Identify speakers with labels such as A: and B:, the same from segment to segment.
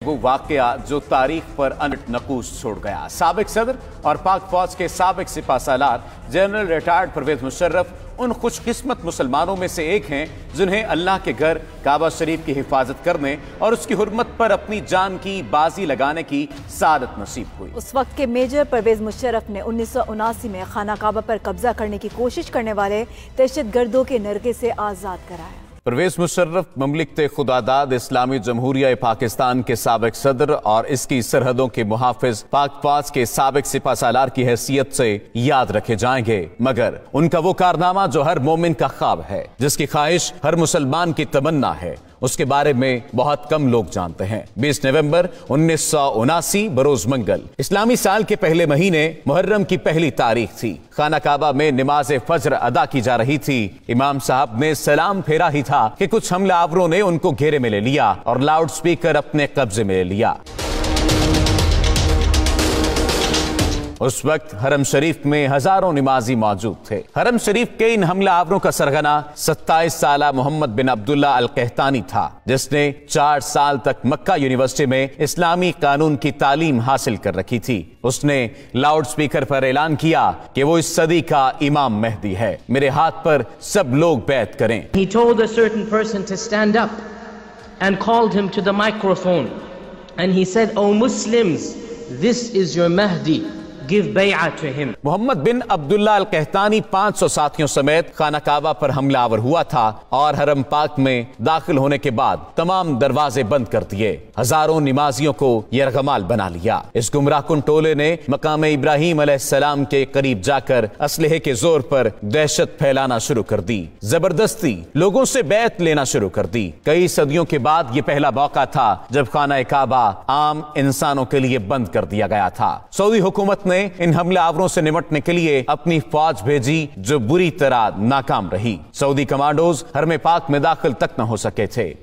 A: वो वाकया जो तारीख पर अनट नकूश छोड़ गया। साबिक सदर और पाक फौज के साबिक सिपा सालार जनरल रिटायर्ड परवेज मुशर्रफ उन खुशकिस्मत मुसलमानों में से एक हैं जिन्हें अल्लाह के घर काबा शरीफ की हिफाजत करने और उसकी हुर्मत पर अपनी जान की बाजी लगाने की सादत नसीब हुई।
B: उस वक्त के मेजर परवेज मुशर्रफ ने 1979 में खाना काबा पर कब्जा करने की कोशिश करने वाले दहशतगर्दों के नरके से आजाद कराया।
A: परवेज मुशर्रफ ममलिकत खुदादाद इस्लामी जमहूरिया पाकिस्तान के साबिक सदर और इसकी सरहदों के मुहाफिज पाक फौज के साबिक सिपा सालार की हैसियत से याद रखे जाएंगे, मगर उनका वो कारनामा जो हर मोमिन का ख्वाब है, जिसकी ख्वाहिश हर मुसलमान की तमन्ना है, उसके बारे में बहुत कम लोग जानते हैं। 20 नवंबर 1979 बरोज मंगल इस्लामी साल के पहले महीने मुहर्रम की पहली तारीख थी। खाना काबा में नमाज फज्र अदा की जा रही थी। इमाम साहब ने सलाम फेरा ही था कि कुछ हमलावरों ने उनको घेरे में ले लिया और लाउड स्पीकर अपने कब्जे में ले लिया। उस वक्त हरम शरीफ में हजारों नमाजी मौजूद थे। हरम शरीफ के इन हमलावरों का सरगना 27 साला मोहम्मद बिन अब्दुल्ला अल कहतानी था, जिसने 4 साल तक मक्का यूनिवर्सिटी में इस्लामी कानून की तालीम हासिल कर रखी थी। उसने लाउड स्पीकर पर ऐलान किया कि वो इस सदी का इमाम मेहदी है, मेरे हाथ पर सब लोग बैत करें।
C: He told a certain person to stand up and called him to the microphone and he said, "O Muslims, this is your Mahdi. Give bay'ah to him."
A: Mohammad बिन अब्दुल्ला अल कहतानी 500 साथियों समेत खाना काबा पर हमलावर हुआ था और हरम पाक में दाखिल होने के बाद तमाम दरवाजे बंद कर दिए। हजारों नमाजियों को यरगमाल बना लिया। इस गुमराहकुन टोले ने मकाम इब्राहिम अलैहिस्सलाम के करीब जाकर असलहे के जोर पर दहशत फैलाना शुरू कर दी। जबरदस्ती लोगों से बैत लेना शुरू कर दी। कई सदियों के बाद ये पहला मौका था जब खाना काबा आम इंसानों के लिए बंद कर दिया गया था। सऊदी हुकूमत ने इन हमलावरों से निपटने के लिए अपनी फौज भेजी जो बुरी तरह नाकाम रही। सऊदी कमांडोज हरम पाक में दाखिल तक न हो सके थे।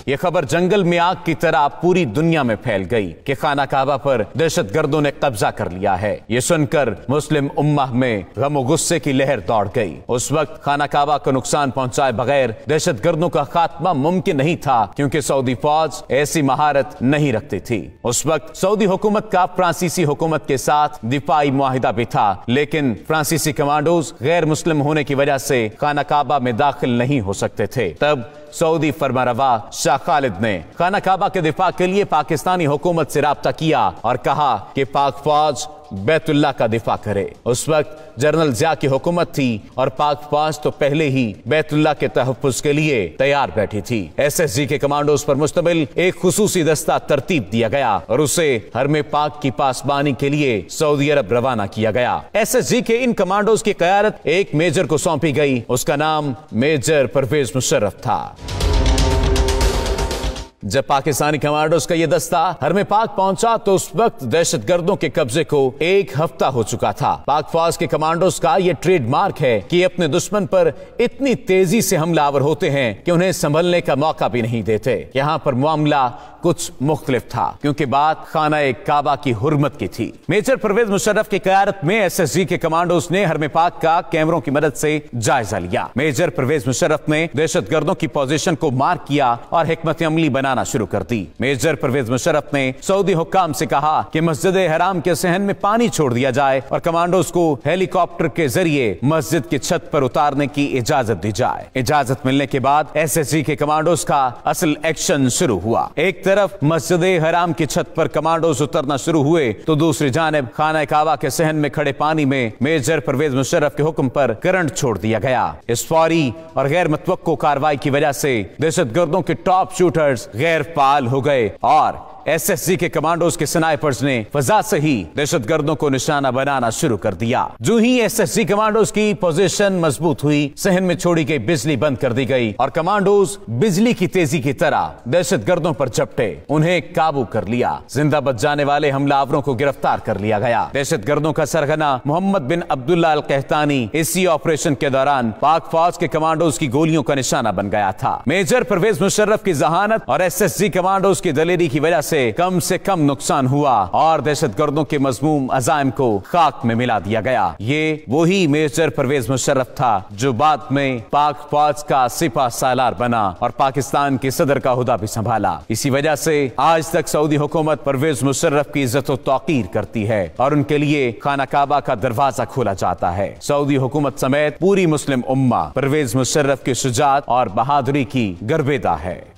A: यह खबर जंगल में आग की तरह पूरी दुनिया में फैल गई कि खाना काबा पर दहशतगर्दों ने कब्जा कर लिया है। यह सुनकर मुस्लिम उम्मा में गम और गुस्से की लहर दौड़ गई। उस वक्त खाना काबा को नुकसान पहुंचाए बगैर दहशतगर्दों का खात्मा मुमकिन नहीं था, क्योंकि सऊदी फौज ऐसी महारत नहीं रखती थी। उस वक्त सऊदी हुकूमत का फ्रांसीसी हुकूमत के साथ दिफाई मुआहिदा भी था, लेकिन फ्रांसीसी कमांडोज गैर मुस्लिम होने की वजह से खाना काबा में दाखिल नहीं हो सकते थे। तब सऊदी फरमारवा शाह खालिद ने खाना काबा के दिफा के लिए पाकिस्तानी हुकूमत से राब्ता किया और कहा कि पाक फौज बैतुल्लाह का दिफा करे। उस वक्त जनरल जिया की हुकूमत थी और पाक फौज तो पहले ही बैतुल्लाह के तहफ्फुज के लिए तैयार बैठी थी। SSG के कमांडोज पर मुश्तमिल एक खुसूसी दस्ता तरतीब दिया गया और उसे हरम पाक की पासबानी के लिए सऊदी अरब रवाना किया गया। SSG के इन कमांडोज की क़यादत एक मेजर को सौंपी गई। उसका नाम मेजर परवेज मुशर्रफ था। जब पाकिस्तानी कमांडोज का यह दस्ता हरम पाक पहुंचा तो उस वक्त दहशतगर्दों के कब्जे को 1 हफ्ता हो चुका था। पाक फौज के कमांडोज का यह ट्रेडमार्क है कि अपने दुश्मन पर इतनी तेजी से हमलावर होते हैं कि उन्हें संभलने का मौका भी नहीं देते। यहाँ पर मामला कुछ मुख्तलिफ था, क्योंकि बात खाना काबा की हुर्मत की थी। मेजर परवेज मुशर्रफ की क़यादत में SSG के कमांडोज ने हरम पाक का कैमरों की मदद से जायजा लिया। मेजर परवेज मुशर्रफ ने दहशतगर्दों की पोजीशन को मार्क किया और हिकमत अमली बनाना शुरू कर दी। मेजर परवेज मुशर्रफ ने सऊदी हुक्काम से कहा कि मस्जिद हराम के सहन में पानी छोड़ दिया जाए और कमांडोज को हेलीकॉप्टर के जरिए मस्जिद की छत पर उतारने की इजाजत दी जाए। इजाजत मिलने के बाद SSG के कमांडोज का असल एक्शन शुरू हुआ। एक तरफ मस्जिद हराम की छत पर कमांडोज उतरना शुरू हुए तो दूसरी जानिब खाना काबा के सहन में खड़े पानी में मेजर परवेज मुशर्रफ के हुक्म पर करंट छोड़ दिया गया। इस फौरी और गैर मुतवक्को कार्रवाई की वजह से दहशतगर्दों के टॉप शूटर्स गैर फाल हो गए और SSG के कमांडोज के स्नाइपर्स ने फजा से ही दहशतगर्दों को निशाना बनाना शुरू कर दिया। जो ही SSG कमांडोज की पोजीशन मजबूत हुई, सहन में छोड़ी गई बिजली बंद कर दी गई और कमांडोज बिजली की तेजी की तरह दहशतगर्दों पर झपटे, उन्हें काबू कर लिया। जिंदा बच जाने वाले हमलावरों को गिरफ्तार कर लिया गया। दहशतगर्दों का सरगना मोहम्मद बिन अब्दुल्ला अल कहतानी इसी ऑपरेशन के दौरान पाक फौज के कमांडोज की गोलियों का निशाना बन गया था। मेजर परवेज मुशर्रफ की जहानत और SSG कमांडोज की दलेरी की वजह से से कम नुकसान हुआ और दहशतगर्दों के मजमूम अज़ाइम को खाक में मिला दिया गया। ये वही मेजर परवेज मुशर्रफ था जो बाद में पाक फौज का सिपा सालार बना और पाकिस्तान के सदर का हुदा भी संभाला। इसी वजह से आज तक सऊदी हुकूमत परवेज मुशर्रफ की इज्जत व तौकीर करती है और उनके लिए खाना काबा का दरवाजा खोला जाता है। सऊदी हुकूमत समेत पूरी मुस्लिम उम्मा परवेज मुशर्रफ की शुजाअत और बहादुरी की गर्वेदा है।